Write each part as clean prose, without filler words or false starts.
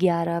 11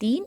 3,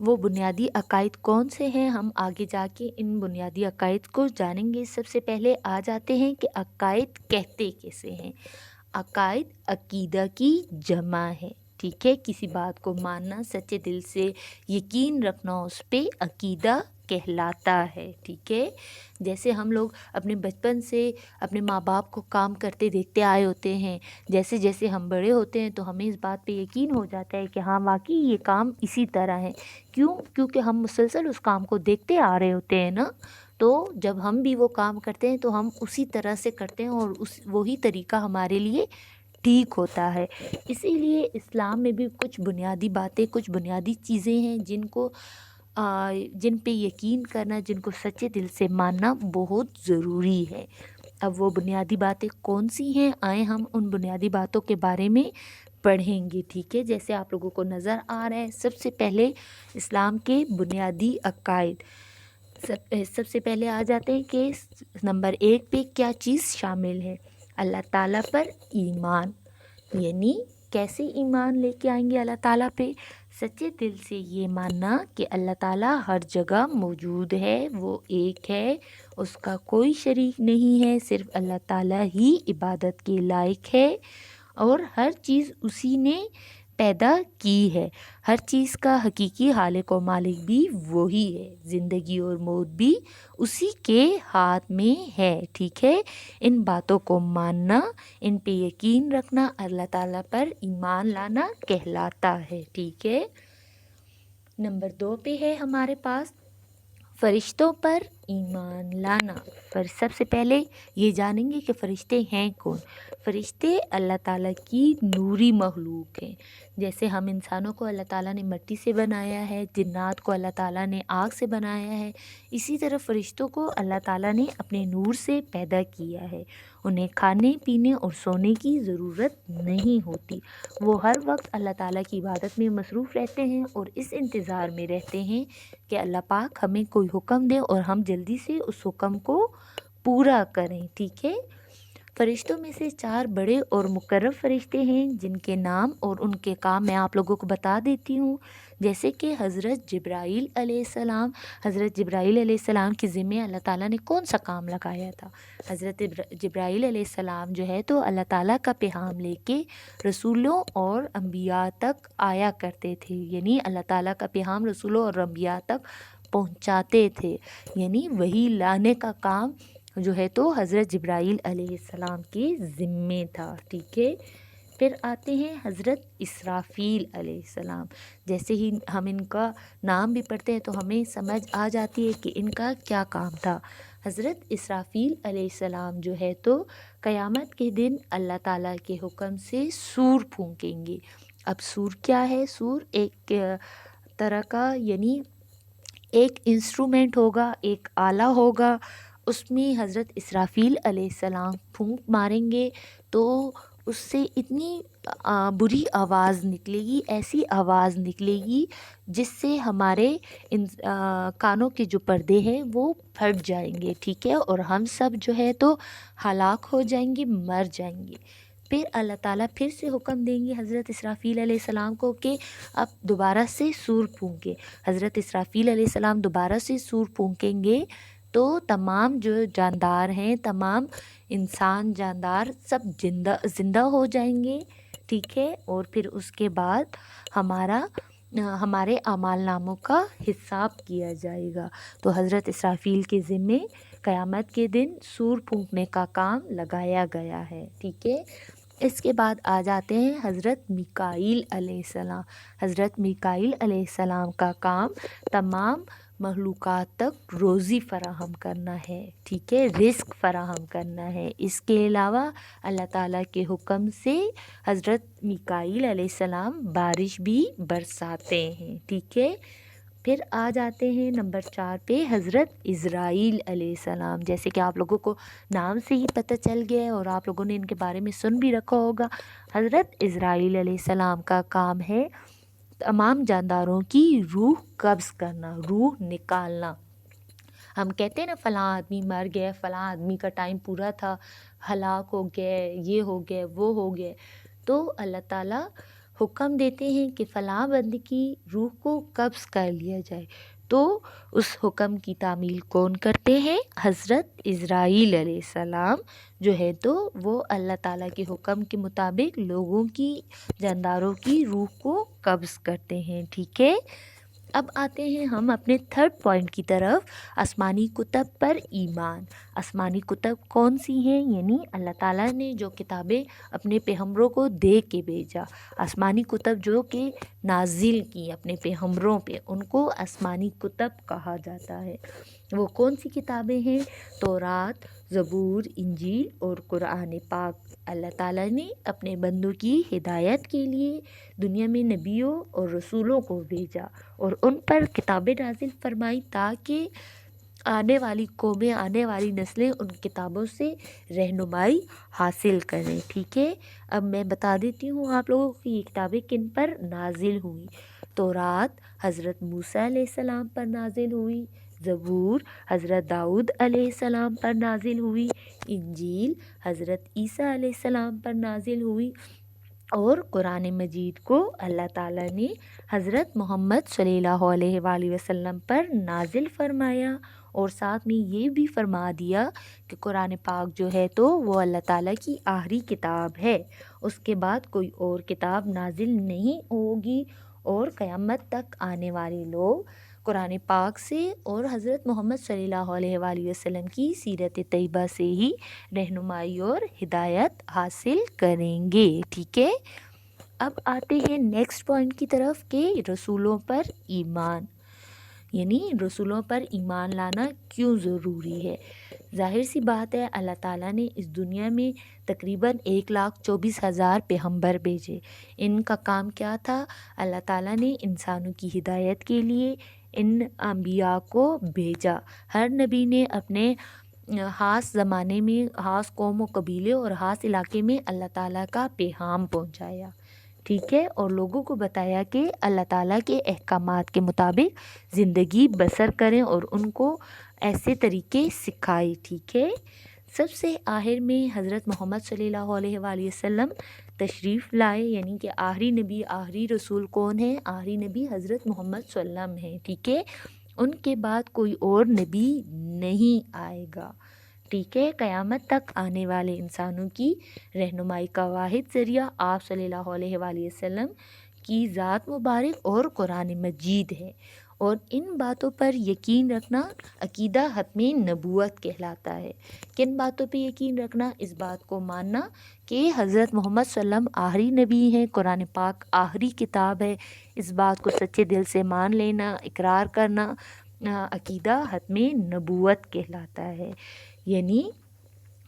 وہ بنیادی عقائد کون سے ہیں، ہم آگے جا کے ان بنیادی عقائد کو جانیں گے۔ سب سے پہلے آ جاتے ہیں کہ عقائد کہتے کیسے ہیں۔ عقائد عقیدہ کی جمع ہے، ٹھیک ہے، کسی بات کو ماننا، سچے دل سے یقین رکھنا اس پہ عقیدہ کہلاتا ہے، ٹھیک ہے۔ جیسے ہم لوگ اپنے بچپن سے اپنے ماں باپ کو کام کرتے دیکھتے آئے ہوتے ہیں، جیسے جیسے ہم بڑے ہوتے ہیں تو ہمیں اس بات پہ یقین ہو جاتا ہے کہ ہاں واقعی یہ کام اسی طرح ہے، کیونکہ ہم مسلسل اس کام کو دیکھتے آ رہے ہوتے ہیں نا، تو جب ہم بھی وہ کام کرتے ہیں تو ہم اسی طرح سے کرتے ہیں اور وہی طریقہ ہمارے لیے ٹھیک ہوتا ہے۔ اسی لیے اسلام میں بھی کچھ بنیادی باتیں، کچھ بنیادی چیزیں ہیں جن پہ یقین کرنا، جن کو سچے دل سے ماننا بہت ضروری ہے۔ اب وہ بنیادی باتیں کون سی ہیں، آئیں ہم ان بنیادی باتوں کے بارے میں پڑھیں گے، ٹھیک ہے۔ جیسے آپ لوگوں کو نظر آ رہا ہے، سب سے پہلے اسلام کے بنیادی عقائد، سب سے پہلے آ جاتے ہیں کہ نمبر 1 پہ کیا چیز شامل ہے، اللہ تعالیٰ پر ایمان، یعنی کیسے ایمان لے کے آئیں گے اللہ تعالیٰ پہ، سچے دل سے یہ ماننا کہ اللہ تعالیٰ ہر جگہ موجود ہے، وہ ایک ہے، اس کا کوئی شریک نہیں ہے، صرف اللہ تعالیٰ ہی عبادت کے لائق ہے اور ہر چیز اسی نے پیدا کی ہے، ہر چیز کا حقیقی خالق و مالک بھی وہی ہے، زندگی اور موت بھی اسی کے ہاتھ میں ہے، ٹھیک ہے۔ ان باتوں کو ماننا، ان پہ یقین رکھنا اللہ تعالیٰ پر ایمان لانا کہلاتا ہے، ٹھیک ہے۔ نمبر 2 پہ ہے ہمارے پاس فرشتوں پر ایمان لانا۔ سب سے پہلے یہ جانیں گے کہ فرشتے ہیں کون۔ فرشتے اللہ تعالیٰ کی نوری مخلوق ہیں، جیسے ہم انسانوں کو اللہ تعالیٰ نے مٹی سے بنایا ہے، جنات کو اللہ تعالیٰ نے آگ سے بنایا ہے، اسی طرح فرشتوں کو اللہ تعالیٰ نے اپنے نور سے پیدا کیا ہے۔ انہیں کھانے پینے اور سونے کی ضرورت نہیں ہوتی، وہ ہر وقت اللہ تعالیٰ کی عبادت میں مصروف رہتے ہیں اور اس انتظار میں رہتے ہیں کہ اللہ پاک ہمیں کوئی حکم دے اور ہم جلدی سے اس حکم کو پورا کریں، ٹھیک ہے۔ فرشتوں میں سے 4 بڑے اور مقرب فرشتے ہیں جن کے نام اور ان کے کام میں آپ لوگوں کو بتا دیتی ہوں، جیسے کہ حضرت جبرائیل علیہ السلام۔ حضرت جبرائیل علیہ السلام کے ذمہ اللہ تعالیٰ نے کون سا کام لگایا تھا؟ حضرت جبرائیل علیہ السلام جو ہے تو اللہ تعالیٰ کا پیغام لے کے رسولوں اور انبیاء تک آیا کرتے تھے، یعنی اللہ تعالیٰ کا پیغام رسولوں اور انبیاء تک پہنچاتے تھے، یعنی وہی لانے کا کام جو ہے تو حضرت جبرائیل علیہ السلام کے ذمے تھا، ٹھیک ہے۔ پھر آتے ہیں حضرت اسرافیل علیہ السلام۔ جیسے ہی ہم ان کا نام بھی پڑھتے ہیں تو ہمیں سمجھ آ جاتی ہے کہ ان کا کیا کام تھا۔ حضرت اسرافیل علیہ السلام جو ہے تو قیامت کے دن اللہ تعالیٰ کے حکم سے سور پھونکیں گے۔ اب سور کیا ہے؟ سور ایک طرح کا یعنی ایک انسٹرومنٹ ہوگا، ایک آلہ ہوگا، اس میں حضرت اسرافیل علیہ السلام پھونک ماریں گے تو اس سے اتنی بری آواز نکلے گی، ایسی آواز نکلے گی جس سے ہمارے کانوں کے جو پردے ہیں وہ پھٹ جائیں گے، ٹھیک ہے، اور ہم سب جو ہے تو ہلاک ہو جائیں گے، مر جائیں گے۔ پھر اللہ تعالیٰ پھر سے حکم دیں گے حضرت اسرافیل علیہ السلام کو کہ اب دوبارہ سے سور پھونکے۔ حضرت اسرافیل علیہ السلام دوبارہ سے سور پھونکیں گے تو تمام جو جاندار ہیں، تمام انسان جاندار سب زندہ ہو جائیں گے، ٹھیک ہے، اور پھر اس کے بعد ہمارے اعمال ناموں کا حساب کیا جائے گا۔ تو حضرت اسرافیل کے ذمے قیامت کے دن سور پھونکنے کا کام لگایا گیا ہے، ٹھیک ہے۔ اس کے بعد آ جاتے ہیں حضرت میکائیل علیہ السلام۔ حضرت میکائیل علیہ السلام کا کام تمام مخلوقات تک روزی فراہم کرنا ہے، ٹھیک ہے، رزق فراہم کرنا ہے۔ اس کے علاوہ اللہ تعالیٰ کے حکم سے حضرت میکائیل علیہ السلام بارش بھی برساتے ہیں، ٹھیک ہے۔ پھر آ جاتے ہیں نمبر 4 پہ حضرت عزرائیل علیہ السلام۔ جیسے کہ آپ لوگوں کو نام سے ہی پتہ چل گیا ہے اور آپ لوگوں نے ان کے بارے میں سن بھی رکھا ہوگا، حضرت عزرائیل علیہ السلام کا کام ہے تمام جانداروں کی روح قبض کرنا، روح نکالنا۔ ہم کہتے ہیں نا فلاں آدمی مر گیا، فلاں آدمی کا ٹائم پورا تھا، ہلاک ہو گئے، یہ ہو گئے، وہ ہو گئے، تو اللہ تعالیٰ حکم دیتے ہیں کہ فلاں بندے کی روح کو قبض کر لیا جائے، تو اس حکم کی تعمیل کون کرتے ہیں؟ حضرت عزرائیل علیہ السلام جو ہے تو وہ اللہ تعالیٰ کے حکم کے مطابق لوگوں کی، جانداروں کی روح کو قبض کرتے ہیں، ٹھیک ہے۔ اب آتے ہیں ہم اپنے تھرڈ پوائنٹ کی طرف، آسمانی کتب پر ایمان۔ آسمانی کتب کون سی ہیں؟ یعنی اللہ تعالیٰ نے جو کتابیں اپنے پیغمبروں کو دے کے بھیجا، آسمانی کتب جو کہ نازل کی اپنے پیغمبروں پہ، ان کو آسمانی کتب کہا جاتا ہے۔ وہ کون سی کتابیں ہیں؟ تورات، زبور، انجیل اور قرآن پاک۔ اللہ تعالیٰ نے اپنے بندوں کی ہدایت کے لیے دنیا میں نبیوں اور رسولوں کو بھیجا اور ان پر کتابیں نازل فرمائی تاکہ آنے والی قومیں، آنے والی نسلیں ان کتابوں سے رہنمائی حاصل کریں، ٹھیک ہے۔ اب میں بتا دیتی ہوں آپ لوگوں کو یہ کتابیں کن پر نازل ہوئی۔ تورات حضرت موسیٰ علیہ السلام پر نازل ہوئی، زبور حضرت داؤد علیہ السلام پر نازل ہوئی، انجیل حضرت عیسیٰ علیہ السلام پر نازل ہوئی، اور قرآن مجید کو اللہ تعالیٰ نے حضرت محمد صلی اللہ علیہ وآلہ وسلم پر نازل فرمایا، اور ساتھ میں یہ بھی فرما دیا کہ قرآن پاک جو ہے تو وہ اللہ تعالیٰ کی آخری کتاب ہے، اس کے بعد کوئی اور کتاب نازل نہیں ہوگی، اور قیامت تک آنے والے لوگ قرآن پاک سے اور حضرت محمد صلی اللہ علیہ وآلہ وسلم کی سیرت طیبہ سے ہی رہنمائی اور ہدایت حاصل کریں گے، ٹھیک ہے۔ اب آتے ہیں نیکسٹ پوائنٹ کی طرف کہ رسولوں پر ایمان، یعنی رسولوں پر ایمان لانا کیوں ضروری ہے۔ ظاہر سی بات ہے، اللہ تعالیٰ نے اس دنیا میں تقریباً 1,24,000 پیغمبر بھیجے۔ ان کا کام کیا تھا؟ اللہ تعالیٰ نے انسانوں کی ہدایت کے لیے ان انبیاء کو بھیجا۔ ہر نبی نے اپنے خاص زمانے میں، خاص قوم و قبیلے اور خاص علاقے میں اللہ تعالیٰ کا پیغام پہنچایا، ٹھیک ہے، اور لوگوں کو بتایا کہ اللہ تعالیٰ کے احکامات کے مطابق زندگی بسر کریں اور ان کو ایسے طریقے سکھائے، ٹھیک ہے۔ سب سے آخر میں حضرت محمد صلی اللہ علیہ وآلہ وسلم تشریف لائے، یعنی کہ آخری نبی، آخری رسول کون ہے؟ آخری نبی حضرت محمد صلی اللہ علیہ وسلم ہے، ٹھیک ہے۔ ان کے بعد کوئی اور نبی نہیں آئے گا، ٹھیک ہے۔ قیامت تک آنے والے انسانوں کی رہنمائی کا واحد ذریعہ آپ صلی اللہ علیہ وآلہ وسلم کی ذات مبارک اور قرآن مجید ہے، اور ان باتوں پر یقین رکھنا عقیدہ حتم نبوت کہلاتا ہے۔ کن باتوں پہ یقین رکھنا؟ اس بات کو ماننا کہ حضرت محمد صلی اللہ علیہ وسلم آخری نبی ہیں، قرآن پاک آخری کتاب ہے، اس بات کو سچے دل سے مان لینا، اقرار کرنا عقیدہ حتم نبوت کہلاتا ہے۔ یعنی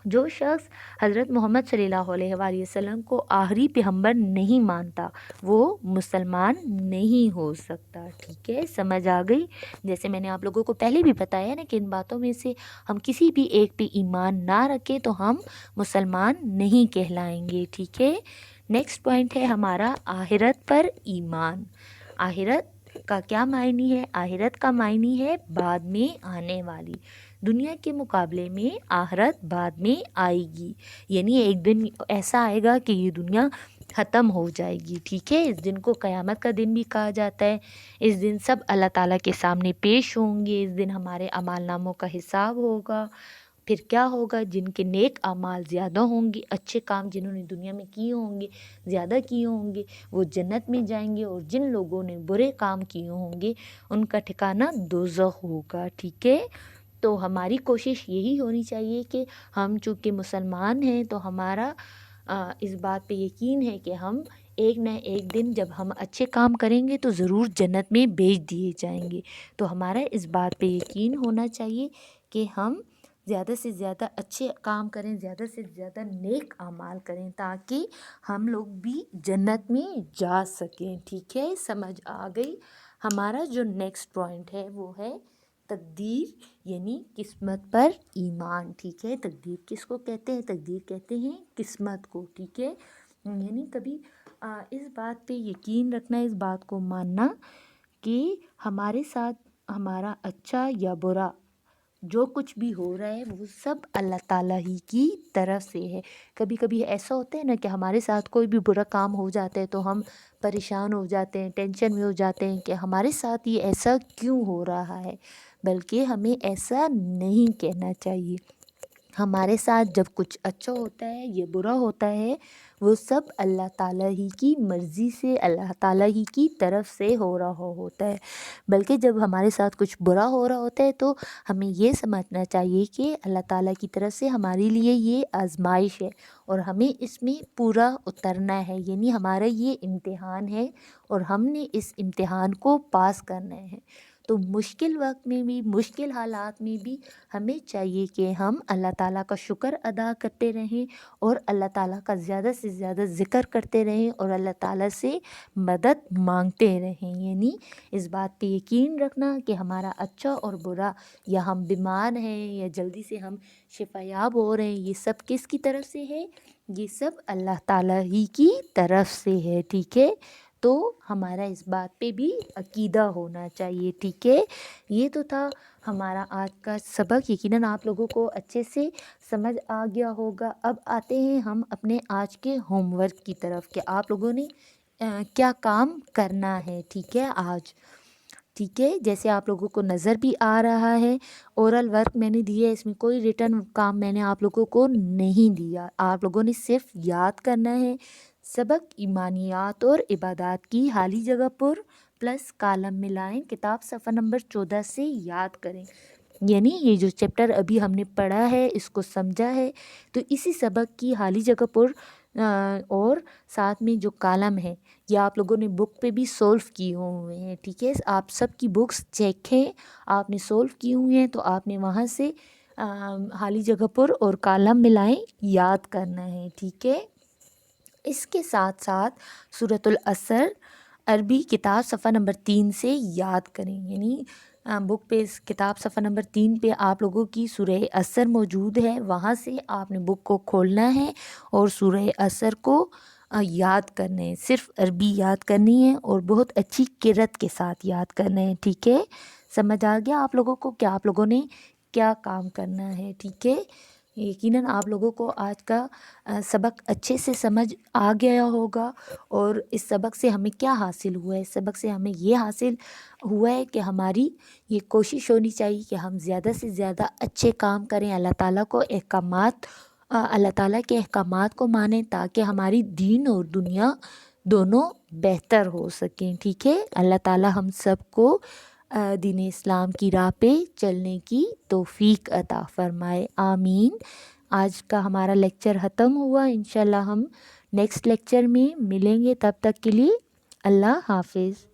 جو شخص حضرت محمد صلی اللہ علیہ وآلہ وسلم کو آخری پیغمبر نہیں مانتا وہ مسلمان نہیں ہو سکتا، ٹھیک ہے، سمجھ آ گئی۔ جیسے میں نے آپ لوگوں کو پہلے بھی بتایا نا کہ ان باتوں میں سے ہم کسی بھی ایک پہ ایمان نہ رکھیں تو ہم مسلمان نہیں کہلائیں گے، ٹھیک ہے۔ نیکسٹ پوائنٹ ہے ہمارا آخرت پر ایمان۔ آخرت کا کیا معنی ہے؟ آخرت کا معنی ہے بعد میں آنے والی، دنیا کے مقابلے میں آخرت بعد میں آئے گی، یعنی ایک دن ایسا آئے گا کہ یہ دنیا ختم ہو جائے گی، ٹھیک ہے۔ اس دن کو قیامت کا دن بھی کہا جاتا ہے۔ اس دن سب اللہ تعالیٰ کے سامنے پیش ہوں گے، اس دن ہمارے اعمال ناموں کا حساب ہوگا۔ پھر کیا ہوگا؟ جن کے نیک اعمال زیادہ ہوں گے، اچھے کام جنہوں نے دنیا میں کیے ہوں گے، زیادہ کیے ہوں گے، وہ جنت میں جائیں گے، اور جن لوگوں نے برے کام کیے ہوں گے ان کا ٹھکانہ دوزخ ہوگا، ٹھیک ہے۔ تو ہماری کوشش یہی ہونی چاہیے کہ ہم چونکہ مسلمان ہیں تو ہمارا اس بات پہ یقین ہے کہ ہم ایک نہ ایک دن جب ہم اچھے کام کریں گے تو ضرور جنت میں بھیج دیے جائیں گے۔ تو ہمارا اس بات پہ یقین ہونا چاہیے کہ ہم زیادہ سے زیادہ اچھے کام کریں، زیادہ سے زیادہ نیک اعمال کریں تاکہ ہم لوگ بھی جنت میں جا سکیں، ٹھیک ہے، سمجھ آ گئی۔ ہمارا جو نیکسٹ پوائنٹ ہے وہ ہے تقدیر، یعنی قسمت پر ایمان، ٹھیک ہے۔ تقدیر کس کو کہتے ہیں؟ تقدیر کہتے ہیں قسمت کو، ٹھیک ہے۔ یعنی کبھی اس بات پہ یقین رکھنا، اس بات کو ماننا کہ ہمارے ساتھ ہمارا اچھا یا برا جو کچھ بھی ہو رہا ہے وہ سب اللہ تعالیٰ ہی کی طرف سے ہے۔ کبھی کبھی ایسا ہوتا ہے نا کہ ہمارے ساتھ کوئی بھی برا کام ہو جاتا ہے تو ہم پریشان ہو جاتے ہیں، ٹینشن میں ہو جاتے ہیں کہ ہمارے ساتھ یہ ایسا کیوں ہو رہا ہے، بلکہ ہمیں ایسا نہیں کہنا چاہیے۔ ہمارے ساتھ جب کچھ اچھا ہوتا ہے یا برا ہوتا ہے وہ سب اللہ تعالیٰ ہی کی مرضی سے، اللہ تعالیٰ ہی کی طرف سے ہو رہا ہوتا ہے۔ بلکہ جب ہمارے ساتھ کچھ برا ہو رہا ہوتا ہے تو ہمیں یہ سمجھنا چاہیے کہ اللہ تعالیٰ کی طرف سے ہمارے لیے یہ آزمائش ہے اور ہمیں اس میں پورا اترنا ہے، یعنی ہمارا یہ امتحان ہے اور ہم نے اس امتحان کو پاس کرنا ہے۔ تو مشکل وقت میں بھی، مشکل حالات میں بھی ہمیں چاہیے کہ ہم اللہ تعالیٰ کا شکر ادا کرتے رہیں اور اللہ تعالیٰ کا زیادہ سے زیادہ ذکر کرتے رہیں اور اللہ تعالیٰ سے مدد مانگتے رہیں۔ یعنی اس بات پہ یقین رکھنا کہ ہمارا اچھا اور برا، یا ہم بیمار ہیں یا جلدی سے ہم شفا یاب ہو رہے ہیں، یہ سب کس کی طرف سے ہے؟ یہ سب اللہ تعالیٰ ہی کی طرف سے ہے، ٹھیک ہے؟ تو ہمارا اس بات پہ بھی عقیدہ ہونا چاہیے، ٹھیک ہے؟ یہ تو تھا ہمارا آج کا سبق، یقیناً آپ لوگوں کو اچھے سے سمجھ آ گیا ہوگا۔ اب آتے ہیں ہم اپنے آج کے ہوم ورک کی طرف کہ آپ لوگوں نے کیا کام کرنا ہے، ٹھیک ہے؟ آج ٹھیک ہے، جیسے آپ لوگوں کو نظر بھی آ رہا ہے اورل ورک میں نے دیا ہے، اس میں کوئی ریٹن کام میں نے آپ لوگوں کو نہیں دیا۔ آپ لوگوں نے صرف یاد کرنا ہے سبق ایمانیات اور عبادات کی حالی جگہ پر پلس کالم ملائیں، کتاب صفحہ نمبر 14 سے یاد کریں۔ یعنی یہ جو چیپٹر ابھی ہم نے پڑھا ہے اس کو سمجھا ہے تو اسی سبق کی حالی جگہ پر اور ساتھ میں جو کالم ہے یہ آپ لوگوں نے بک پہ بھی سولو کیے ہوئے ہیں، ٹھیک ہے؟ آپ سب کی بکس چیک ہیں، آپ نے سولو کیے ہوئے ہیں تو آپ نے وہاں سے حالی جگہ پر اور کالم ملائیں یاد کرنا ہے، ٹھیک ہے؟ اس کے ساتھ ساتھ سورۃ العصر عربی کتاب صفحہ نمبر 3 سے یاد کریں۔ یعنی بک پہ کتاب صفحہ نمبر 3 پہ آپ لوگوں کی سورہ عصر موجود ہے، وہاں سے آپ نے بک کو کھولنا ہے اور سورہ عصر کو یاد کرنا ہے۔ صرف عربی یاد کرنی ہے اور بہت اچھی قرأت کے ساتھ یاد کرنا ہے، ٹھیک ہے؟ سمجھ آ گیا آپ لوگوں کو کہ آپ لوگوں نے کیا کام کرنا ہے، ٹھیک ہے؟ یقیناً آپ لوگوں کو آج کا سبق اچھے سے سمجھ آ گیا ہوگا۔ اور اس سبق سے ہمیں کیا حاصل ہوا ہے؟ اس سبق سے ہمیں یہ حاصل ہوا ہے کہ ہماری یہ کوشش ہونی چاہیے کہ ہم زیادہ سے زیادہ اچھے کام کریں، اللہ تعالیٰ کے احکامات کو مانیں تاکہ ہماری دین اور دنیا دونوں بہتر ہو سکیں، ٹھیک ہے؟ اللہ تعالیٰ ہم سب کو دین اسلام کی راہ پہ چلنے کی توفیق عطا فرمائے، آمین۔ آج کا ہمارا لیکچر ختم ہوا، انشاءاللہ ہم نیکسٹ لیکچر میں ملیں گے، تب تک کے لیے اللہ حافظ۔